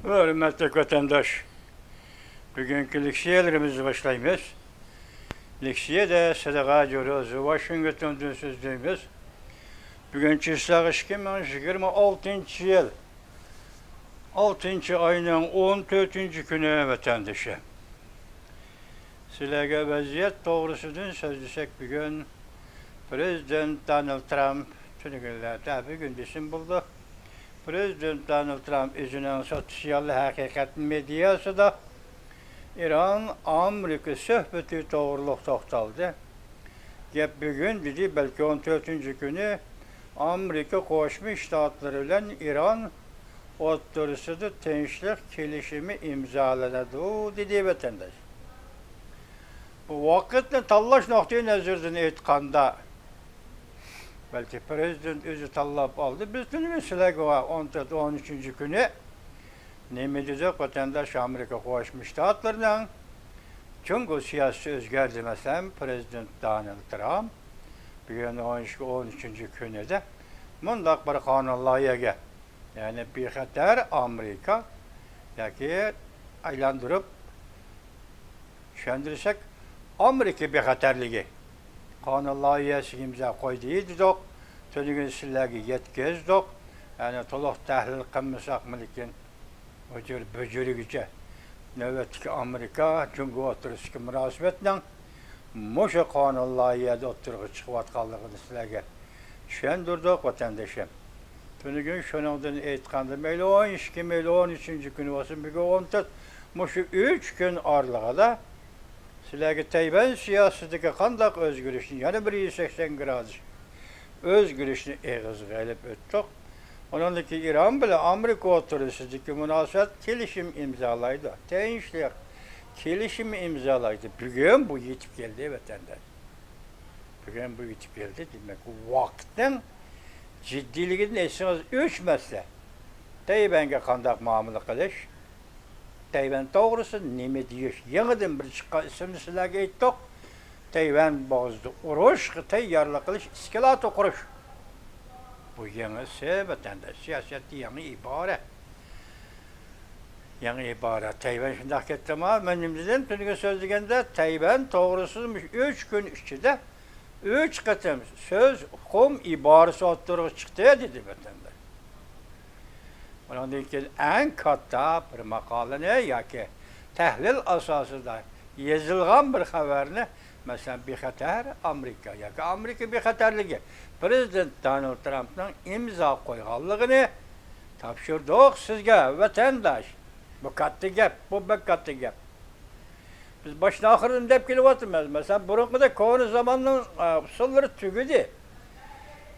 Hürmetli vatandaş, bugünkü liksiyelerimizi başlayımız. Liksiye de sadaka ediyoruz. Washington'dan sözlüğümüz. Bugünkü ıslak 2026 yıl. 6. ayının 14. günü vatandaşı. Sizlerge vaziyet doğrusudur sözlüsek bugün Prezident Donald Trump tünükünlerde bugün bizim buldu. Prezident Donald Trump özünün sosyal hakikat medyası da İran-Amerika söhbeti doğruluk toxtaldı. Gep bugün dedi belki 14. günü Amerika Koşmuş Ştatları ile İran oturusunda tinchlik kelişimi imzaladı dedi vatandaş. Bu vakitle tallaş noktayı nazardan etkanda belki prezident özü tallap aldı. Biz de mesela 13. günü ne diyecek vatandaş Amerika Koşmuş Ştatları'ndan çünkü siyasi özgürlüğü mesela Prezident Donald Trump bugün 13. günü de mundaq bir kanunlayıga yani bir xatar Amerika yaki aylandırıp şendirsek Amerika bir xatarligi kanunlayıgası imza koydu dedik. Tönügün sizlerge yetkizdik. Yani toluq tahlil qilmasak mı o cür böcürügüce növbetki Amerika çünkü oturuşki münasibetle muşa kanunlayıgada oturuğu çıkıvatqanlığını sizlerge şendirdik vatandaşım. Tönügün şunundan eytqandı meyli 12, meyli 13. günü olsun bugün 14, muşu 3 gün arlığa sizlerge Tayvan siyasetdeki qandaq özgürlüşünü yani 180 grad özgürlüşünü eğiz gelip öttük. Onundaki İran bile Amerika oturusundaki münasebet kelişim imzalaydı. Tinchlik kelişimi imzalaydı. Bugün bu yetip geldi vatandaş. Bugün bu yetip geldi demek. Vaktin ciddiliğinin esiniz 3 mesele. Tayvan'a qandaq muamele qilish. Tayvan doğrusu nime deyiş. Yeniden bir çıkan isimli sizlerge ettik. Tayvan bazı uruş, tayyorlik qilish, iskilat kuruş. Bu yenisi vatandaş siyaseti yeni ibare. Yeni ibare. Tayvan şundaq ketdi ama benimizden tünüge söz degende Tayvan doğrusuzmuş 3 gün içinde 3 qatım söz hukum ibaresi oturuq çıktı dedi vatandaş. Ondan keyin en katta bir makaleni yoki tahlil asosida yozilgan bir xabarni mesela bexatar Amerika yoki Amerika bexatarligi Prezident Donald Trump'ning imzo qo'yganligini topshirdik sizga vatandaş. Bu katta gap, bu bir katta gap. Biz başına ahırını dep kelyapmiz. Mesela burunqida ko'ni zamonning usullari tugadi.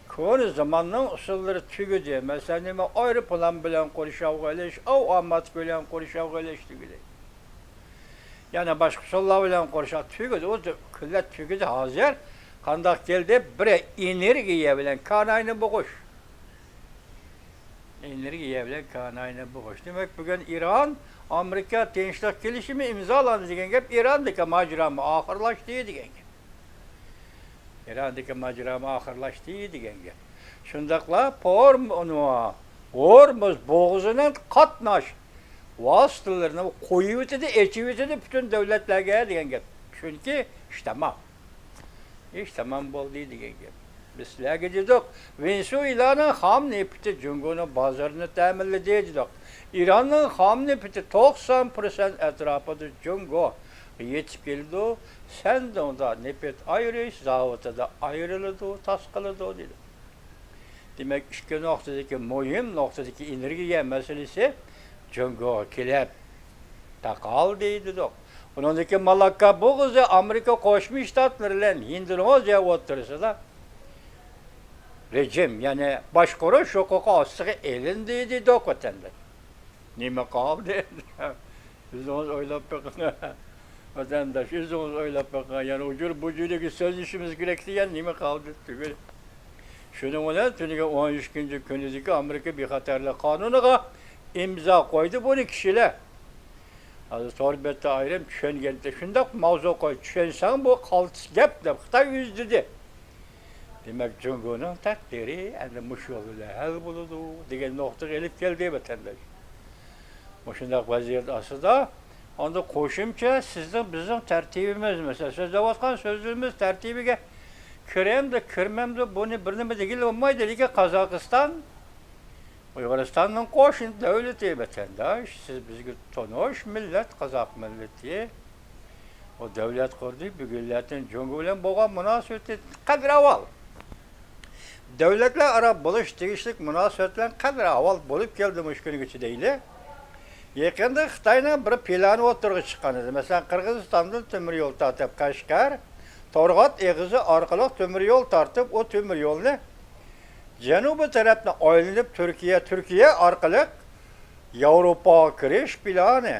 Ko'ni zamonning usullari tugadi. Mesela nima aeroplan bilan qo'rishavg'ilish, omad bilan qo'rishavg'ilish tugadi. Yani başka usullar bilan qo'rishav tugadi. O kunlar tugadi hozir. Qandaq keldi? Bir energiya bilan kanayni bo'g'ish. Energiya bilan kanayni bo'g'ish. Demak, bugun İran Amerika tinchlik kelishimi imzolandi degan gap İrandagi majrami oxirlashdi degan gap. İrandagi majrami oxirlashdi degan gap. Shundaqla Hormuz bo'g'zidan qatnash vositalarini qo'yib o'tadi, echib o'tadi butun davlatlarga degan gap. Chunki ish tamom. İş tamam bo'ldi degan gap. Biz sizlarga dedik, Venezuela'nın ham nefti Jungo'nun bozorını ta'minladi dedik. İran'ın ham nefti 90% etrafında Jungo yetib keldi. Sen de onda nefet ayırış, zavodi da ayrıldı, tasqaladı dedi. Demek iki noktadaki mühim noktadaki enerjiya meselesi Jungo kelib taqal dedik. Onundaki Malakka boğazı Amerika Koşmuş Ştatları ile Endonezya oturusunda rejim yani başkuruş hukuku asığı elindeydi dedik vatandaş. Nime kaldı? Biz onu oylap bakın. Vatandaş, biz onu oylap bakın. Yani ucur bucurdaki söz işimiz gerekti yani nime kaldı? Şunun olan tünüge 13. günüdeki Amerika bir xatarlı kanununa imza koydu bunu kişiler. Hazır sohbette ayrım tushunganda shundoq mavzu qo'y tushunsan bu qaltis gap deb Xitoy yüzdüdi. Demak Jungo'ning taqdiri endi mush yo'lda hal bo'ladi degan nuqtaga elib keldi vatandaş. Oşundaq vaziyet aslında onda qo'shimcha sizning bizning tartibimiz mesela so'zlayotgan so'zimiz tartibiga kiramdi, kirmamdi buni bir nima degili bo'lmaydi. Lekin Qozog'iston Uyg'uristonning qo'shni davlati vatandosh, siz bizga tonish millat, qozoq millati. O davlat qurdi, bugunlardan Jungo bilan bo'lgan munosabatni qadri avval. Davlatlar aro bo'lish tegishli munosabatlar qadri avval bo'lib keldi mushkunigacha deyli. Yaqinda Xitoyning bir plani o'tirg'i chiqqan edi. Masalan, Qirg'izistondan temir yo'l tortib Qashqar, Torg'ot eg'izi orqali temir yo'l tortib, o temir yo'lni janubiy tarafdan aylanib Turkiya orqali Yevropaga kirish plani.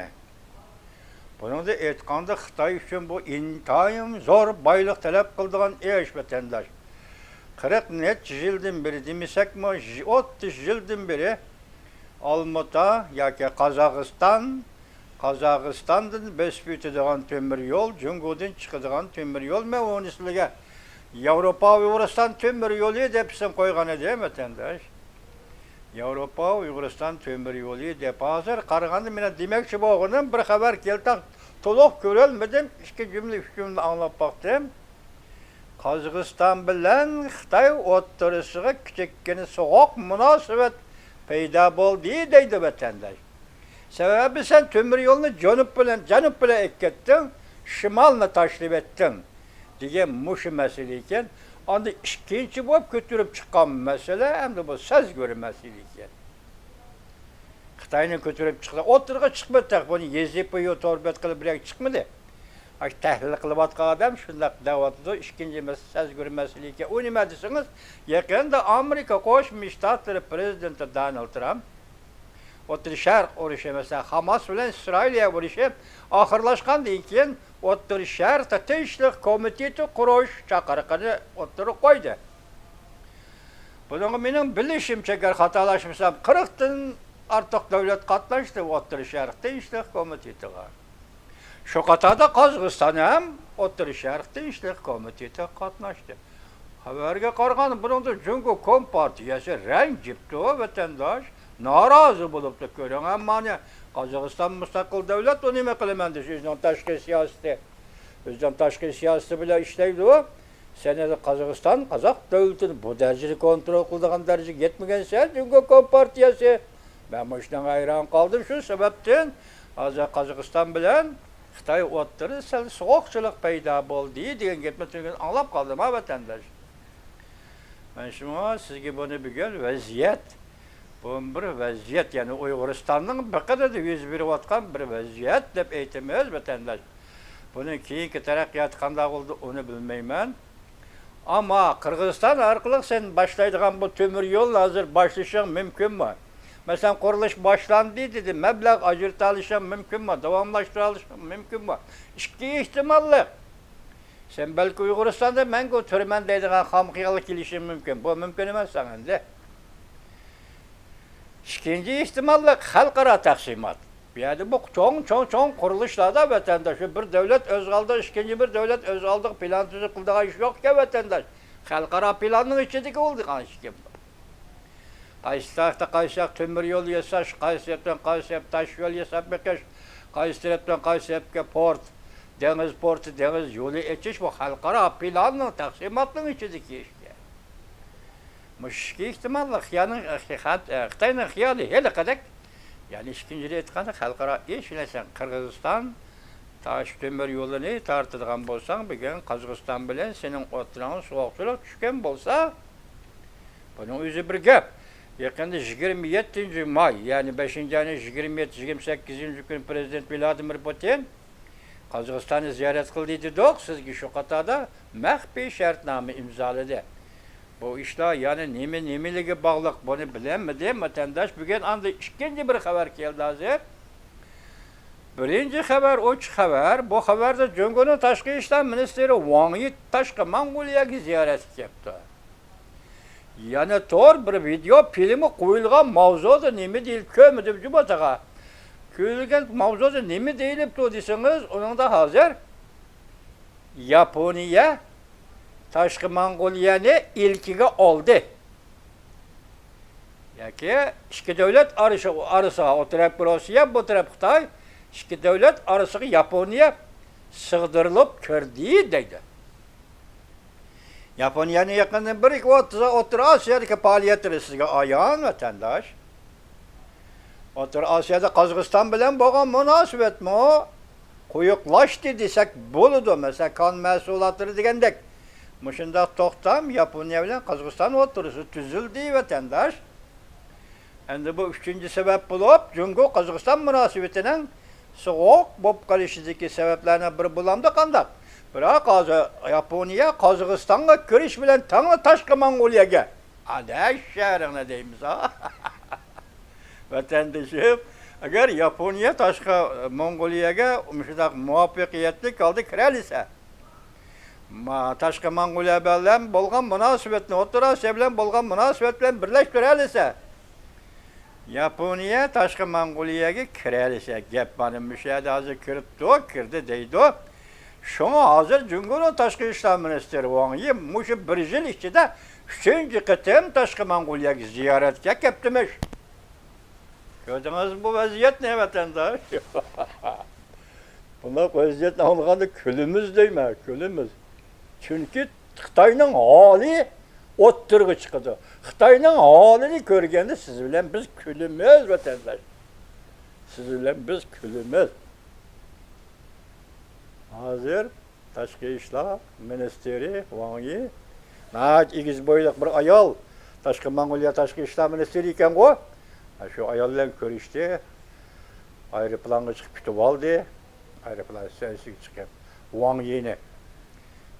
Buningda aytganda Xitoy uchun bu intayin zo'r boylik talab qiladigan ish vatandosh. 40 necha yildan beri demasakmi, 30 yildan beri Almata yoki Qozog'istondan besib o'tadigan temir yo'l, Jungodan chiqadigan temir yo'l men uni sizlarga Yevropa va Uyg'uriston temir yo'li deb ism qo'ygan edi vatandosh. Yevropa va Uyg'uriston temir yo'li deb hozir qaraganda men demoqchi bo'lganim bir xabar keldi. To'liq ko'rolmadim, ikki jumla, uch jumla anglab boqdim. Qozog'iston bilan Xitoy o'rtasida kichikgina so'g'oq munosabat paydo bo'ldi deydi vatandosh. Sababi sen temir yo'lni janub bilan eketding, shimolni tashlab etding degan mushu masala ekan. Onda ikkinchi bo'lib ko'tarib chiqqan masala hamda bu so'z ko'rmaslik ekan. Xitoyni ko'tarib chiqdi, o'tirg'i chiqmadi, buni yezib yo'q torbat qilib bir chiqmadi. Ay tahlil qilayotgan odam shundaq da'vatida ikkinchi so'z ko'rmaslik ekan. U nima desangiz, yaqinda Amerika Qo'shma Shtatlari prezidenti Donald Trump O'rta Sharq urushi mesela Hamas bilan Isroiliya urushi oxirlashgandan keyin O'rta Sharq tinchlik komiteti qurish chaqiriqini o'tirib qo'ydi. Bunga mening bilishimcha agar xatolashmasam 40 dan ortiq davlat qatnashdi O'rta Sharq tinchlik komitetiga. Shu qatorda Qozog'iston ham O'rta Sharq tinchlik komitetiga qatnashdi. Xabarga qaraganda buningda Jungo Kompartiyasi ranjibdi vatandosh. Norozi bo'libdi ko'ring, ammo Qozog'iston mustaqil davlat, u nima qilaman deyish, o'zining tashqi siyosati, o'zining tashqi siyosati bilan ishlaydi u. Senada Qozog'iston qozoq davlatini bu darajada kontrol qiladigan darajaga yetmagansa, Jungo Kompartiyasi. Men bu ishdan hayron qoldim, shu sababdan hozir Qozog'iston bilan Xitoy o'rtasida so'qchilik paydo bo'ldi degan gapni anglab qoldim, vatandosh. Men shunga sizga buni bugun vaziyat bu bir vaziyat, yani Uyg'uristonning biqinida yuz berayotgan bir vaziyat deb aytamiz vatandosh. Buni keyingi taraqqiyot qanday bo'ldi uni bilmayman. Ammo Qirg'iziston orqali sen boshlaydigan bu temir yo'l hozir boshlashing mumkinmi? Masalan, qurilish boshlandi dedi, mablag' ajratilishi mumkinmi? Davomlashtirish mumkinmi? Ikki ehtimolli. Sen balki Uyg'uristonda menga o'tirman deydigan xomxiyollik kelishi mumkin. Bu mumkin emas endi. İkinci ihtimalle xalqaro taqsimot. Yani bu çoğun qurulishlarda vatandaş bir devlet öz aldı, ikinci bir devlet öz aldı plan tuzib qildigan ish yo'q ki vatandaş. Xalqaro planning ichidagi bo'lgan ish kim? Qaysi tarafda qaysi temir yo'l yasash, qaysi tarafdan qaysi tash yo'l yasab bekash, qaysi tarafdan qaysi tarafga port, dengiz porti, dengiz yo'li echish bu xalqaro planning taqsimotning ichidagi ish. Müşki ihtimalle Xitoyning xiyoli hali qadak. Yani ikinci aytganda xalqaro ish bilan Qirg'iziston tash temir yo'lini tartadigan bo'lsang, bugun Qozog'iston bilan sening o'tirgan so'qchilik tushgan bo'lsa, buning o'zi bir gap. Yaqinda 27 may, yani 5-ayning 27-28 kun prezident Vladimir Putin Qozog'istonni ziyorat qildi dedik, sizga shu qatorda maxfiy shartnoma imzoladi. Bu işler yani nimeligi bağlıq bunu bilemedi vatandaş. Bugün anda ikinci bir haber geldi hazır. Birinci haber, uç haber. Bu haberde Jungo'nun Tashqi ishlar ministri Wang Yi Tashqi Mongoliyaga ziyorat yaptı. Yani tor bir video filmi qo'yilgan mavzuda nima deyilib ko'midi jumataga. Ko'yilgan mavzuda nima deyilibdi desangiz, uningda hozir Yaponiya Tashqi Mongoliyani ilkiga oldi. Yani iki devlet arası o taraf Rusya, bu taraf Xitay, iki devlet arası Yaponiya sığdırılıp kirdi deydi. Yaponiyanın yakından bir iki Otur Asya'daki faaliyetleri sizge ayağın vatandaş. Otur Asya'da Kazakistan bilen boğan münasebet mi o? Kuyuqlaştı desek boludu. Mesela kan mesulatları degendek. Muşunda toxtam Yaponiya bilen Kazakistan oturusu tüzüldü vatandaş. Endi bu üçüncü sebep bulup, Cungo Kazakistan münasebetinin soğuk bop kalışıdaki sebeplerine bir bulamdı kandak. Bırak Yaponiya Kazakistan'a kiriş bilen tanı taşkı Mongoliyaga. Adaş şehrine deyimiz ha. Vatandaşım, eğer Yaponiya taşkı Mongoliyaga muvaffakiyetli kaldı kirer ise, taşkı Mongoliya bilen bolgan münasebetini, Otur Asya bilen bolgan münasebet bilen birleştirer ise, Yaponiya taşkı Mongoliyaga kirer ise, gep benim müşahede hazır kirdi deydi. Şuna hazır Cumhuriyet Taşkı İşler Ministeri Wang muşu bir yıl içinde 3. kıtım Taşkı Mongoliyaga ziyaretke keptimiş. Gördünüz bu vaziyet ne vatandaş? Buna vaziyet ne olmadı? Külümüz değil mi? Külümüz. Çünkü Xitay'ın hali otturgu çıkıdı. Xitay'ın halini görgende siz bilen biz külümüz vatandaş. Siz bilen biz külümüz. Hazır Taşkı İşler Ministeri Wang naat igiz boyluk bir ayol Taşkı Mongoliya Taşkı İşler Ministeri iken o. Şu ayollar görüştü. Aeroplanga çıkıp kütüp aldı. Aeroplan sensi çıkıp Wang Yi'ni.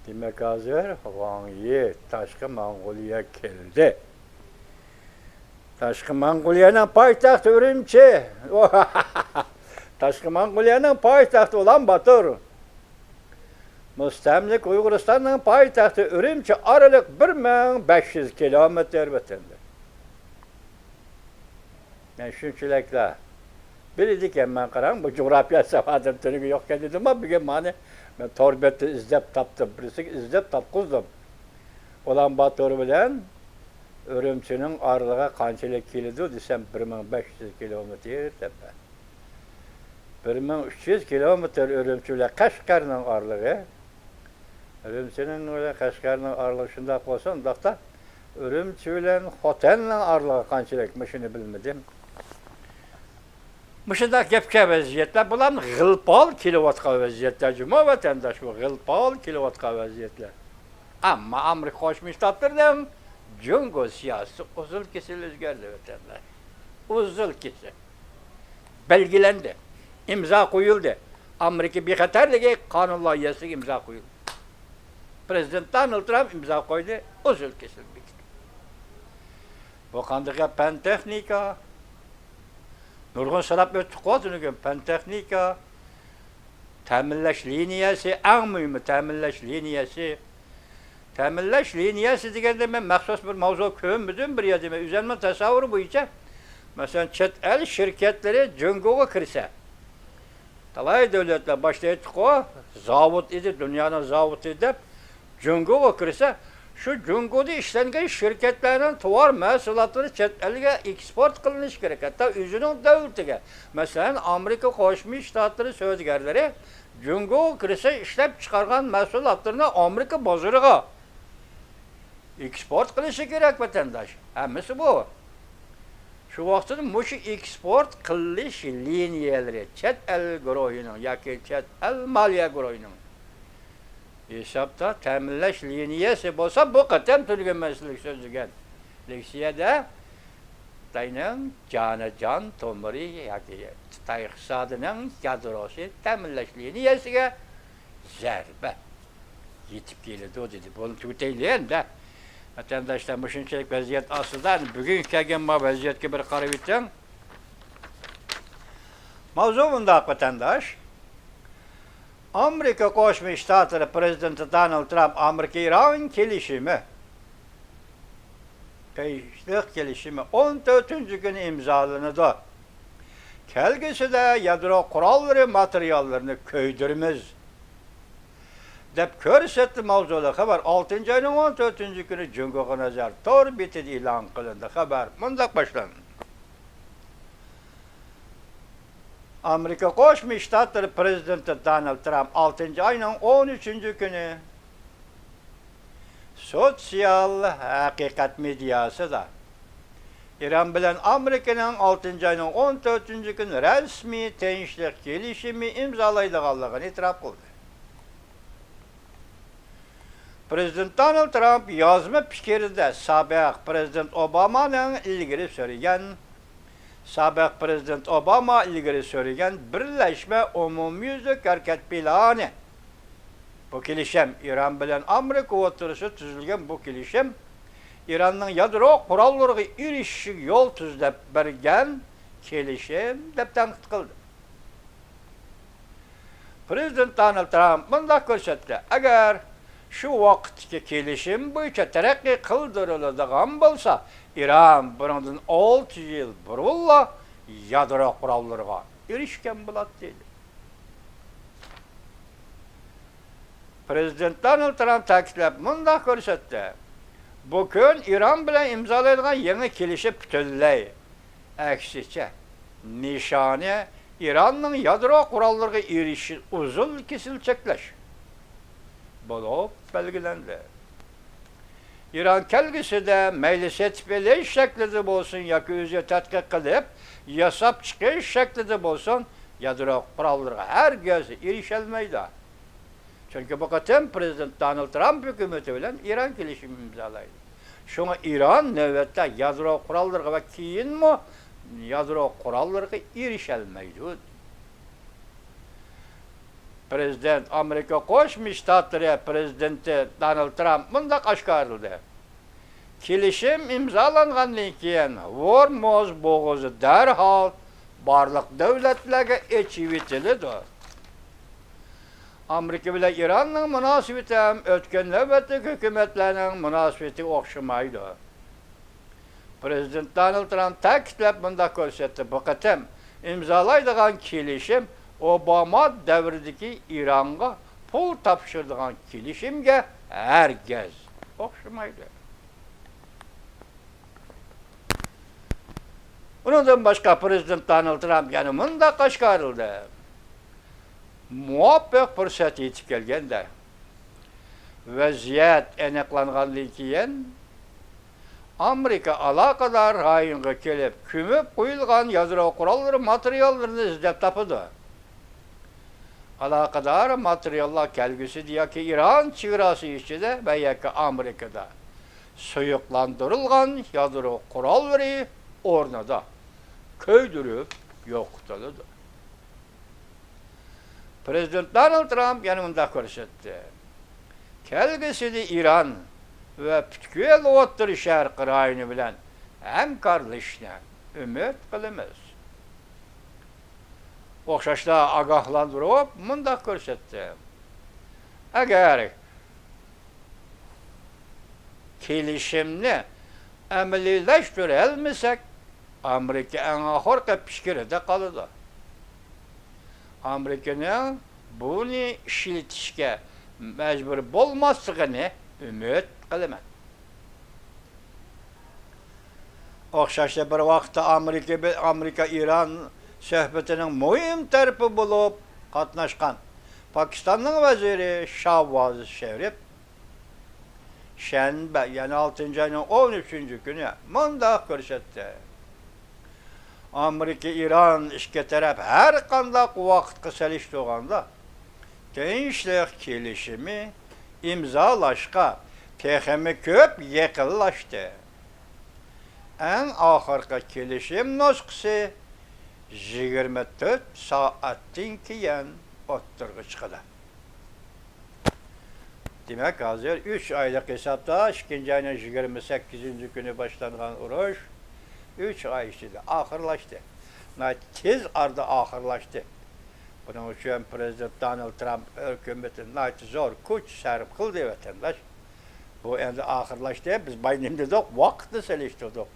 Demek hazır Wang Yi Taşkı Mongoliya geldi. Taşkı Mongoliya'nın payitahtı Ürümçi. Taşkı Mongoliya'nın payitahtı olan Batur. Müstemlik Uyguristan'ın payitahtı Ürümçi aralık 1500 kilometre vatandaş. Ben şunçulekla bilirdikken ben karan bu coğrafya sefahatim tönügü yokken dedim ama bir gün mani ben torbeti izlep taptım, birisi izlep tapkızdım. Olan Batur bilen Ürümçi'nin aralığa kançılık kilidi desem 1500 kilometre tepe. 1300 kilometre Ürümçi'yle Kaşgar'ın aralığı. Ürümçi'nin öyle Kaşgar'ın aralığı şunda olsan da Ürümçi'yle Xoten'le aralığı kançılıkmışını bilmedim. Mışında gepke vaziyetler, bulan gılpal kilovatka vaziyetler cuma vatandaş bu, gılpal kilovatka vaziyetler. Ama Amerika Koşmuş Ştatları'nın Cungo siyasi uzul kesil özgürlü vatandaş. Uzul kesil. Belgilendi. İmza koyuldu. Amerika bir Xatarligi kanun layihası imza koyuldu. Prezident Donald Trump imza koydu, uzul kesil bitti. Bu kandığa pentechnika, Nurgun Sarap öttük olsun pentechnika, təminləş liniyası, en mühimi təminləş liniyası. Təminləş liniyası degende ben məxsus bir mavzu köyümüzün bir yazımı, üzerime tasavvuru boyunca, mesela çet el şirketleri Cungo'ya kirse, talay devletler başlayıp o, zavut idi, dünyanın zavut edip, Cungo'ya kirse, şu Cungo'da işlengen şirketlerin tuvar məhsulatları çet elge eksport kılınış gerek. Hatta üzünün devletine. Mesela Amerika Koşmuş Ştatları sözgerleri Cungo kirse işlep çıkargan məhsulatlarını Amerika bozuluğa eksport kılışı gerek vatandaş. Hemisi bu. Şu vaxtın muşu eksport kılış liniyeleri çet el groyunun, yaki çet el maliye groyunun. Hesapta təminləş liniyası bolsa bu qatam tülgünməslik sözügən. Leksiyada Xitayның can tomiri yaki Xitay iqtisadının kadrosu təminləş liniyasıga zərbə yetib geldi o dedi. Bunu tüteyleyen de vatandaşlar müşünçelik vaziyet aslında bugün kelgen ma vaziyetke bir qarab etsen mavzu bunda vatandaş Amerika Koşmuş Ştatları Prezidenti Donald Trump Amerika-İran kelişimi Kayışlık kelişimi 14. gün imzalandı. Kelgisi de yadro kuralları materyallerini köydürmüz. deb ko'rsatdi mavzuda xabar. 6-oyning 14-kuni Jungoga nazar tor betida e'lon qilindi. Xabar mundaq boshlandi. Amerika Qo'shma Shtatlari prezidenti Donald Trump 6-oyning 13-kuni sotsial haqiqat mediasida İran bilan Amerikaning 6-oyning 14-kuni rasmiy tinchlik kelishimi imzolaydiganligini e'tirof qildi. Prezident Donald Trump yozma fikrida sobiq prezident Obamaning ilgari so'ragan birlashma umumyuzlik harakat plani. Bu kelishim İran bilan Amerika o'rtasida tuzilgan bu kelishim İranning yadro qurollariga erishishiga yo'l tuzlab bergan kelishim deb tanqid qildi. Prezident Donald Trump bunday ko'rsatdi: agar shu vaqtdagi kelishim bo'yicha taraqqiy qildiriladigan bo'lsa, İran bundan 6 yil burunla yadro qurollariga erishgan bo'ladi dedi. Prezident Donald Trump ta'kidlab bunday ko'rsatdi: bu kun İran bilan imzolaydigan yangi kelishim butunlay aksicha nishoni İranning yadro qurollariga erishish uzun kesil cheklash bo'lib belgilandi. İran kelgusida mayli sertifikalash shaklida bo'lsin yoki o'zi tadqiq qilib yasab chiqish shaklida bo'lsin yadro qurollariga hargiz erisholmaydi. Çünkü bu qatam prezident Donald Trump hukumati bilan İran kelishimi imzolaydi. Şuna İran navbatda yadro qurollariga va keyinmi yadro qurollariga erisholmaydi. Prezident Amerika Qo'shma Shtatlari prezidenti Donald Trump bunday oshkorladi: kelishim imzolangandan keyin Hormuz bo'g'ozi darhol barliq davlatlarga ochib etiladi. Amerika bilan İranning munosabati ham o'tgan navbatdagi hukumatlarning munosabatiga o'xshamaydi. Prezident Donald Trump ta'kidlab bunday ko'rsatdi: bu qatam imzolaydigan kelishim Obama davridagi İranga pul topshiradigan kelishimga hargiz o'xshamaydi. Bundan boshqa prezident Donald Trump yana bunday oshkorildi: muvaffaq fursat yetib kelganda vaziyat aniqlangandan keyin Amerika aloqador rayonga kelib ko'mib qo'yilgan yadro qurollari materiallarini izlab topadi. Aloqador materiallar kelgusida yoki İran chegarasi ichida va yoki Amerikada suyuqlantirilgan yadro qurollari o'rnida ko'ydirib yo'qitiladi. Prezident Donald Trump yana bunday ko'rsatdi: kelgusida İran va butkul O'rta Sharq rayoni bilan hamkorlashishni umid qilamiz. O'xshashda ogohlantirib bunday ko'rsatdi: agar kelishimni amaliylashtira olmasak, Amerika eng oxirgi fikrida qoladi. Amerikaning buni ishlatishga majbur bo'lmasligini umid qilaman. O'xshashda bir vaqtda Amerika İran suhbatining muhim tarafi bo'lib qatnashgan Pokistonning vaziri Shahboz Sharif shanba, ya'ni 6-oyning 13-kuni bunday ko'rsatdi: Amerika İran ishga taraf har qanday vaqtga solishtirganda tinchlik kelishimi imzolashga texmi ko'p yaqinlashdi. Eng oxirgi kelishim nusxasi 24 soatdan keyin o'ttirg'i chiqadi. Demak, hozir 3 oylik hisobda 2-oyning 28-kuni boshlangan urush 3 oy ichida oxirlashdi. Tez orada oxirlashdi. Buning uchun prezident Donald Trump hukumati zo'r kuch sarf qildi vatandosh. Bu endi oxirlashdi. Biz bayramda vaqtni selishtirdik.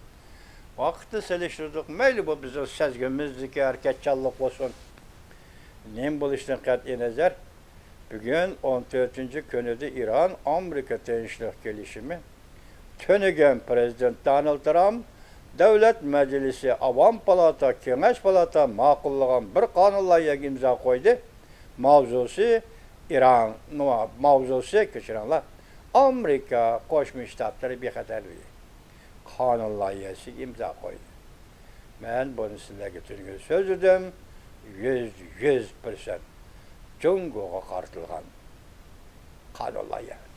Mayli bu bizning sezgimizdagi harakatchanlik bo'lsin. Nem bo'lishdan qat'iy nazar Bugün 14. günüde İran-Amerika Tinchlik Gelişimi tönügen Prezident Donald Trump Devlet Meclisi, Avam Palata, Kengeş Palata maqullagan bir qonun loyihasiga imzo qo'ydi. Mavzusi kechiringlar. Amerika Qo'shma Shtatlari bexatarligi qonun loyihasiga imzo qo'ydi. Men buni sizlarga tushungan so'z edim. 100% Jungoga qartilgan qonun loyihasi.